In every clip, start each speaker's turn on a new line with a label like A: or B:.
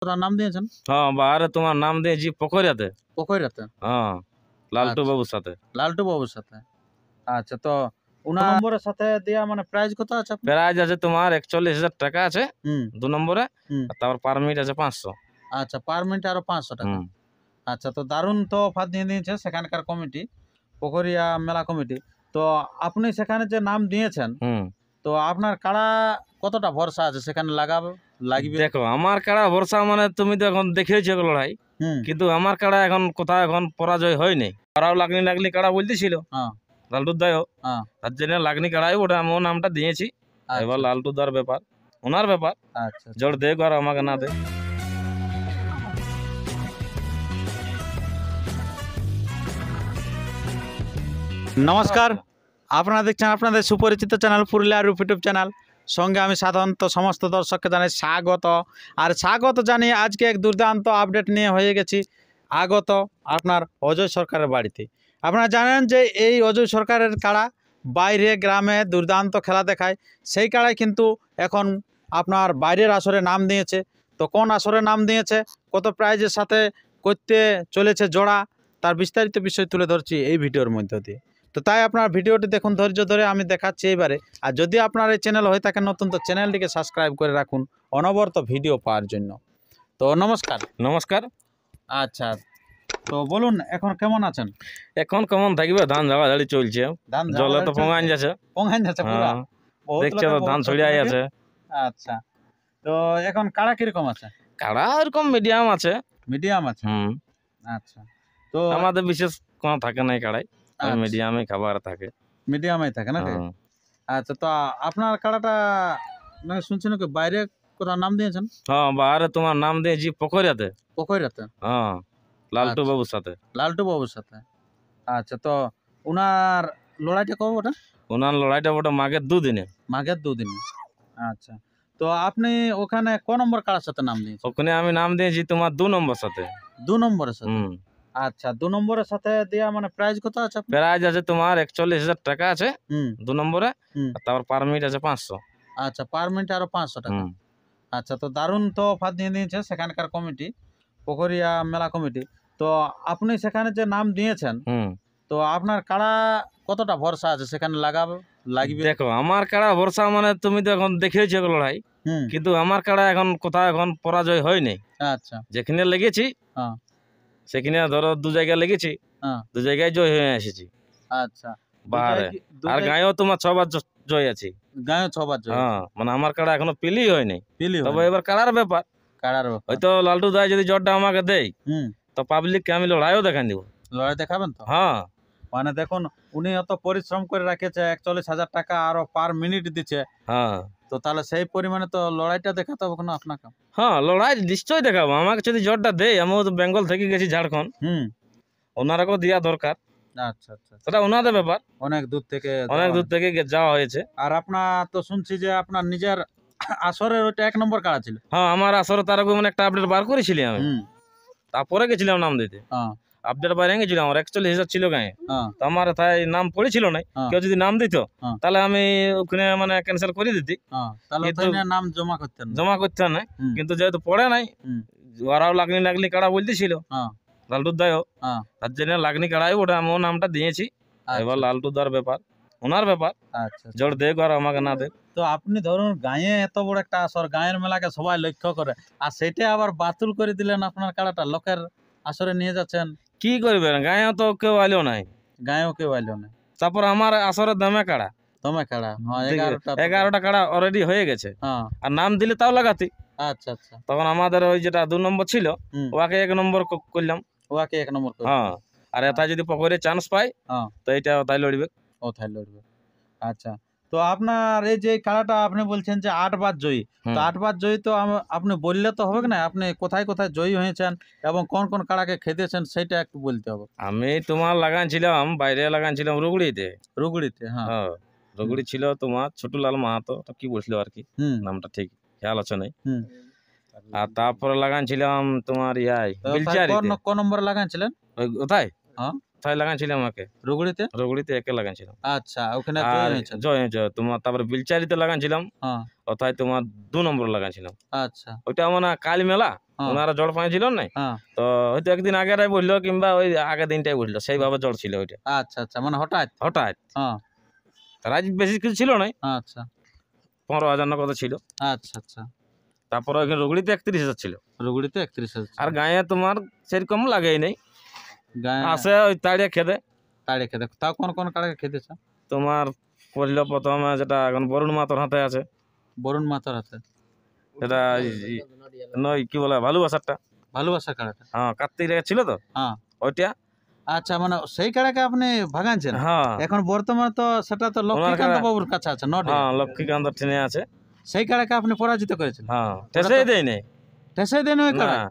A: তোরা নাম দিয়েছেন?
B: হ্যাঁ, বাহারে তোমার নাম দিয়েছি পোখরিয়াতে।
A: পোখরিয়াতে?
B: হ্যাঁ, লালটু
A: আচ্ছা,
B: বাবুর সাথে।
A: লালটু বাবুর সাথে। আচ্ছা, তো উনার নম্বরের সাথে দেয়া মানে প্রাইস কত আছে আপনার?
B: প্রাইজ আছে তোমার 41,000 টাকা আছে
A: হুম,
B: 2 নম্বরে।
A: হুম।
B: আর তারপর পার মিনিট আছে 500।
A: আচ্ছা, পার মিনিটে আরো 500 টাকা।
B: হুম।
A: আচ্ছা, তো দারুণ তো অফার দিয়ে দিয়েছে সেখানকার কমিটি, পোখরিয়া মেলা কমিটি। তো আপনি সেখানে যে নাম দিয়েছেন,
B: হুম।
A: তো আপনার কাড়া কতটা ভরসা আছে সেখানে লাগবে?
B: দেখো, আমার কাড়া ভরসা মানে তুমি তো এখন দেখেছো লড়াই,
A: হুম,
B: কিন্তু আমার কাড়া এখন কোথাও এখন পরাজয় হয়নি। তারাও লাগনি কাড়া বলতেছিল
A: হ্যাঁ,
B: লালটুর দায়ও,
A: হ্যাঁ।
B: তার জন্য লাগনি কাড়াই ওটা আমি ও নামটা দিয়েছি। এবার
A: আচ্ছা,
B: লালটুর দার ব্যাপার, ওনার ব্যাপার,
A: আচ্ছা।
B: জোর দেখ আর আমাকে না দেখ।
A: নমস্কার, আপনারা দেখছেন আপনাদের সুপরিচিত চ্যানেল পুরুলিয়া ইউটিউব চ্যানেল। সঙ্গে আমি সাধারণত সমস্ত দর্শককে জানাই স্বাগত। আর স্বাগত জানিয়ে আজকে এক দুর্দান্ত আপডেট নিয়ে হয়ে গেছি আগত আপনার অজয় সরকারের বাড়িতে। আপনারা জানেন যে এই অজয় সরকারের কাড়া বাইরে গ্রামে দুর্দান্ত খেলা দেখায়, সেই কাড়াই কিন্তু এখন আপনার বাইরের আসরে নাম দিয়েছে। তো কোন আসরে নাম দিয়েছে, কত প্রাইজের সাথে করতে চলেছে জোড়া, তার বিস্তারিত বিষয় তুলে ধরছি এই ভিডিওর মধ্য দিয়ে। তো তাই আপনার ভিডিওটি দেখুন ধৈর্য ধরে, আমি দেখাচ্ছি এইবারে। আর যদি আপনার এই চ্যানেল হয়ে থাকে নতুন, তো চ্যানেলটিকে সাবস্ক্রাইব করে রাখুন অনবরত ভিডিও পাওয়ার জন্য। তো নমস্কার।
B: নমস্কার।
A: আচ্ছা, তো বলুন এখন কেমন আছেন?
B: এখন কেমন থাকবে, ধান ঝাড়াঝাড়ি চলছে,
A: ধান
B: জলে তো
A: ঝাড়াঝাড়ি
B: পঙ্গান
A: চলছে?
B: যাচ্ছে।
A: পঙ্গান যাচ্ছে পুরা?
B: হ্যাঁ,
A: বহুত
B: দেখছো
A: লোকের
B: তো
A: বহুত
B: ধান
A: ক্ষতি
B: ছড়িয়াই
A: নাকি?
B: আছে।
A: আচ্ছা, তো এখন কাড়া কিরকম আছে?
B: কাড়া এরকম মিডিয়াম আছে।
A: মিডিয়াম আছে?
B: হুম।
A: আচ্ছা, তো
B: আমাদের বিশেষ কোনো থাকে নাই কাড়াই, ওই
A: আচ্ছা,
B: মিডিয়ামে খাবার থাকে।
A: মিডিয়ামই থাকে নাকি?
B: হ্যাঁ।
A: আচ্ছা, তো আপনার কাড়াটা মানে শুনছি নাকি বাইরে কোথাও নাম দিয়েছেন?
B: হ্যাঁ, বাহারে তোমার নাম দিয়েছি পোখরিয়াতে।
A: পোখরিয়াতে?
B: হ্যাঁ, লালটু
A: আচ্ছা,
B: বাবুর সাথে।
A: লালটু বাবুর সাথে। আচ্ছা, তো উনার লড়াইটা কবে ওটা?
B: ওনার লড়াইটা ওটা মাঘের 2 দিনে।
A: মাঘের 2 দিনে। আচ্ছা, তো আপনি ওখানে ক নম্বর কাড়ার সাথে নাম দিয়েছেন?
B: ওখানে আমি নাম দিয়েছি তোমার 2 নম্বর সাথে।
A: 2 নম্বরের সাথে?
B: হুম।
A: আচ্ছা, 2 নম্বরের সাথে দেয়া মানে প্রাইস কত আছে আপনার?
B: প্রাইজ আছে তোমার 41,000 টাকা আছে
A: হুম,
B: 2 নম্বরে।
A: হুম।
B: আর তারপর পার মিনিট আছে 500।
A: আচ্ছা, পার মিনিটে আরো 500 টাকা।
B: হুম।
A: আচ্ছা, তো দারুণ তো অফার দিয়ে দিয়েছে সেখানকার কমিটি, পোখরিয়া মেলা কমিটি। তো আপনি সেখানে যে নাম দিয়েছেন,
B: হুম।
A: তো আপনার কাড়া কতটা ভরসা আছে সেখানে লাগবে?
B: দেখো, আমার কাড়া ভরসা মানে তুমি তো এখন দেখেছো লড়াই,
A: হুম,
B: কিন্তু আমার কাড়া এখন কোথাও এখন পরাজয় হয়নি।
A: আচ্ছা,
B: যেখানে লেগেছি
A: হ্যাঁ,
B: সেখানে ধরো 2 জায়গায় লেগেছি,
A: হ্যাঁ,
B: 2 জায়গায় জয় হয়ে এসেছি
A: আচ্ছা। 2
B: বাহারে।
A: জায়গায়
B: আর গাঁয়েও তোমার 6 বার জয় আছি।
A: গাঁয়ে 6 বার জয়।
B: হ্যাঁ, মানে আমার কাড়া এখনো পেলি হয়নি।
A: পেলি
B: তবে
A: হয়
B: এবার কাড়ার ব্যাপার,
A: কাড়ার ব্যাপার।
B: হয়তো লালটু দাই যদি জটটা আমাকে দেয়,
A: হুম,
B: তো পাবলিককে আমি লড়াইও দেখান দিব।
A: লড়াই দেখাবেন তো?
B: হ্যাঁ।
A: মানে দেখুন, উনি এত পরিশ্রম করে রাখেছে, 41,000 টাকা আরো পার মিনিট দিচ্ছে।
B: হ্যাঁ।
A: তো তাহলে সেই পরিমাণে তো লড়াইটা দেখাতে হবে না আপনাকে?
B: হ্যাঁ, লড়াই নিশ্চয়ই দেখাবো। আমাকে যদি জটটা দেয়, আমিও তো বেঙ্গল থেকে গেছি ঝাড়খণ্ড,
A: হুম,
B: ওনারাকেও দেওয়া দরকার।
A: আচ্ছা, আচ্ছা, আচ্ছা।
B: সেটা ওনাদের ব্যাপার,
A: অনেক দূর থেকে
B: অনেক
A: যাওয়া
B: দূর
A: হয়েছে।
B: থেকে যাওয়া হয়েছে।
A: আর আপনার তো শুনছি যে আপনার নিজের আসরের ওইটা 1 নম্বর কাড়া ছিল।
B: হ্যাঁ, আমার আসরে তার আগে মানে একটা আপডেট বার করেছিলি আমি,
A: হুম,
B: তারপরে গেছিলাম নাম দিতে।
A: হ্যাঁ,
B: আপডেট বাইরে গেছিলাম, আমার 41,000 ছিল গায়ে।
A: হ্যাঁ,
B: তো আমার তাই নাম পড়েছিল না।
A: হ্যাঁ,
B: কেউ যদি নাম দিত,
A: হ্যাঁ,
B: তাহলে আমি ওখানে মানে ক্যান্সেল করে দিতি,
A: হ্যাঁ। তাহলে
B: কিন্তু
A: ওখানে নাম জমা করতেন না।
B: জমা করতে না।
A: হুম,
B: কিন্তু যেহেতু পড়ে নাই,
A: হুম,
B: ওরাও লাগনি কাড়া বলতেছিল
A: হ্যাঁ,
B: লালটুর দায়ও,
A: হ্যাঁ,
B: তার জন্য লাগনি কাড়াই ওটা আমি ও নামটা দিয়েছি। এবার
A: আচ্ছা,
B: লালটুর দার ব্যাপার, ওনার ব্যাপার,
A: আচ্ছা, আচ্ছা।
B: জোর দেখ আর আমাকে না দেখ।
A: তো আপনি ধরুন গাঁয়ে এত বড় একটা আসর, গাঁয়ের মেলাকে সবাই লক্ষ্য করে, আর সেটা আবার বাতিল করে দিলেন আপনার কাড়াটা, লোকের আসরে নিয়ে যাচ্ছেন,
B: কি করবেন, গায়ে তো কেউ আইলো নাই।
A: গাঁয়েও কেউ আইলো না।
B: তারপর আমার আসরের দামে কাড়া
A: দমে কাড়া, হ্যাঁ, 11টা।
B: 11টা কাড়া অলরেডি হয়ে গেছে।
A: হ্যাঁ,
B: আর নাম দিলে তাও লাগাতি।
A: আচ্ছা, আচ্ছা,
B: তখন আমাদের ওই যেটা 2 নম্বর ছিল,
A: হুম,
B: ওকে 1 নম্বর করলাম।
A: ওকে 1 নম্বর করে
B: হ্যাঁ,
A: দিলেন।
B: আর এটা যদি পকরে চান্স পাই,
A: হ্যাঁ,
B: তো এটা তাই লড়বে।
A: ও তাই লড়বে। আচ্ছা, তো আপনার এই যে কাড়াটা আপনি বলছেন যে 8 বার জয়ী, তো
B: হুম।
A: 8 বার জয়ী তো আপনি বললে তো হবে না, আপনি কোথায় কোথায় জয়ী হয়েছেন এবং কোন কোন কাড়াকে খেতেছেন সেটা একটু বলতে হবে।
B: আমি তোমার লাগানছিলাম, বাইরে লাগানছিলাম রুগড়িতে।
A: রুগড়িতে? হ্যাঁ,
B: হ্যাঁ,
A: হুম,
B: রুগড়ি ছিল তোমার ছোটুলাল মাহাতো, তো কি বলছিল আর কি,
A: হুম,
B: নামটা ঠিক খেয়াল আছে নাই।
A: হুম।
B: আর তারপরে লাগানছিলাম তোমার
A: তো তাই
B: বিলচারিতে।
A: কোন নম্বরে লাগাইছিলেন?
B: কোথায়
A: হ্যাঁ,
B: কোথায় লাগানছিলাম আমাকে,
A: রুগড়িতে?
B: রুগড়িতে একে লাগানছিলাম।
A: আচ্ছা, ওখানে জয়ী
B: আর
A: হয়েছেন?
B: জয় তোমার তারপরে বিলচারিতে লাগানছিলাম,
A: হ্যাঁ,
B: ওথায় তোমার 2 নম্বর লাগানছিলাম।
A: আচ্ছা,
B: ওইটা মানে কাল মেলা,
A: হ্যাঁ।
B: ওনারা জল পাইছিল না,
A: হ্যাঁ।
B: তো হয়তো একদিন আগেরাই বললো কিংবা ওই আগের দিনটাই বললো, সেইভাবে জল ছিল ওইটা
A: আচ্ছা আচ্ছা, মানে হঠাৎ।
B: হঠাৎ।
A: হ্যাঁ।
B: তার আজ বেশি কিছু ছিল না,
A: আচ্ছা
B: 15,000 না কত ছিল।
A: আচ্ছা আচ্ছা।
B: তারপরে ওইখানে রুগড়িতে 31,000 ছিল,
A: রুগড়িতে 31,000।
B: আর গায়ে তোমার সেরকম লাগেই নেই,
A: গায়ে
B: আসে ওই তাড়িয়া খেতে।
A: তাড়ে খেতে, তাও কোন কোন কাড়াকে খেতেছে?
B: তোমার পড়লো প্রথমে যেটা এখন বরুণ মাতর হাতে আছে,
A: বরুণ মাতার হাতে।
B: সেটা নয় কি বলে ভালোবাসারটা,
A: ভালোবাসা কাড়াটা।
B: হ্যাঁ কার্তিক রেখা ছিল তো
A: হ্যাঁ।
B: ওইটা।
A: আচ্ছা, মানে সেই কাড়াকে আপনি ভাগাচ্ছেন?
B: হ্যাঁ
A: এখন বর্তমানে তো সেটা তো লক্ষ্মীকান্ত বাবুর কাছে আছে নটে।
B: হ্যাঁ লক্ষ্মীকান্ত ট্রেনে আছে।
A: সেই কাড়াকে আপনি পরাজিত করেছেন?
B: হ্যাঁ ঠেসেই দেয় নেই।
A: ঠেসাই দেন ওই কাড়া?
B: না।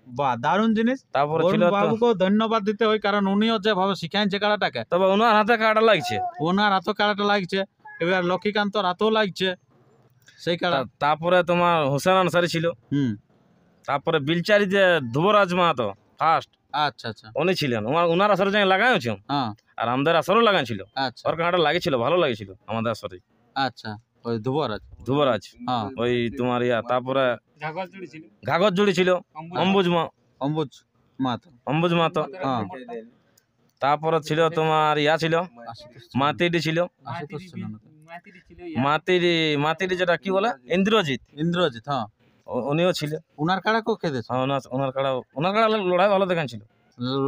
A: বাহ, দারুণ জিনিস।
B: তারপরে ছিল
A: বরুণ
B: তো,
A: বাবুকেও ধন্যবাদ দিতে হয়, কারণ উনিও যেভাবে শিখাইছে কাড়াটাকে,
B: তবে ওনার হাতে কাটা লাগছে।
A: ওনার হাতও কাড়াটা লাগছে, এবার লক্ষ্মীকান্তর হাতও লাগছে সেই কাড়া।
B: তারপরে তোমার হোসেন আনসারি ছিল,
A: হুম।
B: তারপরে বিলচারি যে ধ্রুবরাজ মাহাতো ফার্স্ট,
A: আচ্ছা আচ্ছা।
B: উনি ছিলেন। ওনার আসরে যাই লাগাইছে,
A: হ্যাঁ।
B: আর আমাদের আসরও লাগাইছিল।
A: আচ্ছা
B: ওর কাঁটা লাগেছিল, ভালো লাগেছিল আমাদের আসরে।
A: আচ্ছা, ওই ধুবরাজ।
B: ধ্রুবরাজ,
A: হ্যাঁ।
B: ওই তোমার তারপরে ঘাগর জুড়ি ছিল, অম্বুজ মাহাতো।
A: হ্যাঁ।
B: তারপরে ছিল তোমার ছিল মাতিডি ছিল,
A: আশুতোষ ছিল না তো?
B: মাতিডি যেটা কি বলে ইন্দ্রজিৎ।
A: ইন্দ্রজিৎ, হ্যাঁ।
B: উনিও ছিল।
A: উনার কাড়াকেও খেতেছে?
B: হ্যাঁ ওনার কাড়া লড়াই ভালো দেখাচ্ছিল।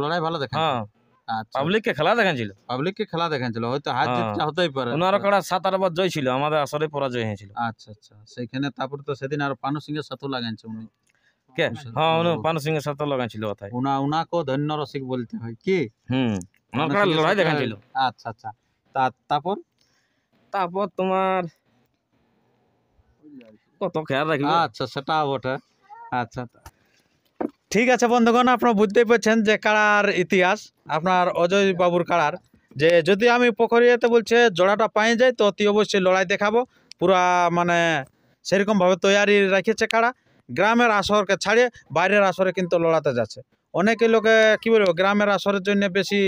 A: লড়াই ভালো দেখা।
B: হ্যাঁ
A: আচ্ছা,
B: পাবলিককে খেলা দেখাচ্ছিল।
A: পাবলিককে খেলা দেখাচ্ছিল, হয়তো হার
B: হ্যাঁ।
A: জিতটা হতেই পারে।
B: ওনার কাড়া 7-8 বার জয় ছিল, আমাদের আসরে পরাজয় হয়েছিল।
A: আচ্ছা আচ্ছা, সেইখানে তারপর তো সেদিন আর পানু সিং এর সাথে লাগাইছে উনি।
B: কে? হ্যাঁ পানু সিং এর সাথে লাগাইছিল কথায়।
A: উনাকেও ধন্য রসিক বলতে হয় কি?
B: ওনার কাড়া লড়াই দেখাচ্ছিল।
A: আচ্ছা আচ্ছা। তারপর
B: তোমার কত খেয়াল রাখবে।
A: আচ্ছা, সেটা বটে। আচ্ছা, ঠিক আছে বন্ধুগণ, আপনারা বুঝতেই পারছেন যে কাড়ার ইতিহাস আপনার অজয় বাবুর কাড়ার, যে যদি আমি পোখরিয়াতে বলছে জোড়াটা পাই যাই তো অতি অবশ্যই লড়াই দেখাবো। পুরা মানে সেরকমভাবে তৈয়ারি রেখেছে কাড়া, গ্রামের আসরকে ছাড়িয়ে বাইরের আসরে কিন্তু লড়াতে যাচ্ছে। অনেকে লোকে কি বলবো গ্রামের আসরের জন্য বেশি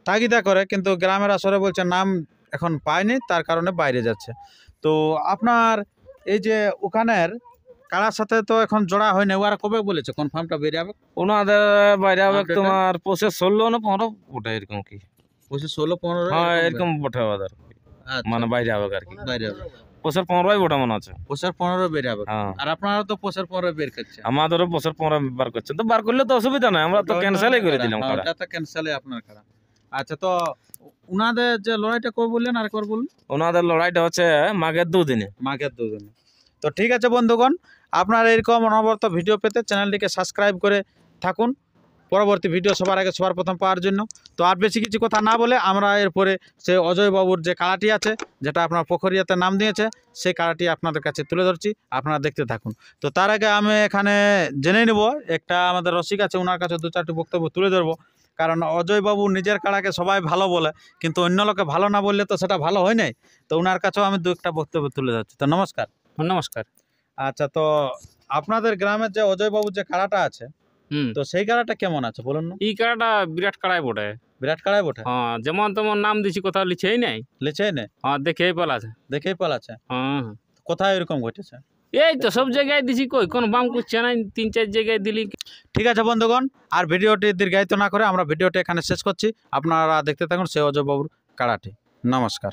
A: তাগিদা করে, কিন্তু গ্রামের আসরে বলছে নাম এখন পায়নি, তার কারণে বাইরে যাচ্ছে। তো আপনার এই যে ওখানের কাড়ার সাথে তো এখন জোড়া হয়নি, ওরা কবে বলেছে কনফার্মটা বেরিয়ে যাবে?
B: ওনাদের বাইরে হবে
A: Update
B: তোমার 16 না 15 ওটা এরকম কি,
A: 16-15?
B: হ্যাঁ এরকম বটে ওদের, মানে বাইরে হবে আর কি।
A: বাইরে হবে
B: 15 বটে মনে আছে।
A: 15 বের হবে।
B: হ্যাঁ
A: আর আপনারা তো 15 বের করছে।
B: আমাদেরও 15 বার করছেন, তো বার করলে তো অসুবিধা নাই, আমরা তো ক্যান্সেলই করে দিলাম
A: হ্যাঁ,
B: কাড়া।
A: ওটা তো ক্যান্সেলই আপনার কাড়া। আচ্ছা, তো উনাদের যে লড়াইটা কবে বললেন আরেকবার বলুন?
B: ওনাদের লড়াইটা হচ্ছে মাঘের 2 দিনে।
A: মাঘের 2 দিনে। তো ঠিক আছে বন্ধুগণ, আপনারা এরকম অনবরত ভিডিও পেতে চ্যানেলটিকে সাবস্ক্রাইব করে থাকুন পরবর্তী ভিডিও সবার আগে সবার প্রথম পাওয়ার জন্য। তো আর বেশি কিছু কথা না বলে আমরা এরপরে সেই অজয় বাবুর যে কাড়াটি আছে, যেটা আপনার পোখরিয়াতে নাম দিয়েছে, সেই কাড়াটি আপনাদের কাছে তুলে ধরছি, আপনারা দেখতে থাকুন। তো তার আগে আমি এখানে জেনে নেব, একটা আমাদের রসিক আছে, ওনার কাছে 2-4টি বক্তব্য তুলে ধরবো। কারণ অজয় বাবু নিজের কাড়াকে সবাই ভালো বলে, কিন্তু অন্য লোকে ভালো না বললে তো সেটা ভালো হয় নাই। তো ওনার কাছেও আমি 2-একটা বক্তব্য তুলে ধরছি। তো নমস্কার।
C: নমস্কার।
A: আচ্ছা, তো আপনাদের গ্রামের যে অজয় বাবুর যে কাড়াটা আছে, তো সেই কাড়াটা কেমন আছে বলুন না?
C: এই কাড়াটা বিরাট কাড়াই বটে।
A: বিরাট কাড়াই বটে?
C: হ্যাঁ, যেমন তেমন নাম দিছি, কোথাও লিখেই নাই।
A: লিচেই নেই?
C: হ্যাঁ, দেখেই পালাছে।
A: দেখেই পালাচ্ছে?
C: হ্যাঁ,
A: কোথায় এরকম ঘটেছে?
C: এই তো সব জায়গায় দিছি, কই কোন বাম করছে না, 3-4 জায়গায় দিলি।
A: ঠিক আছে বন্ধুগণ, আর ভিডিওটি দীর্ঘায়িত না করে আমরা ভিডিওটি এখানে শেষ করছি। আপনারা দেখতে থাকুন সেই অজয় বাবুর কাড়াটি। নমস্কার।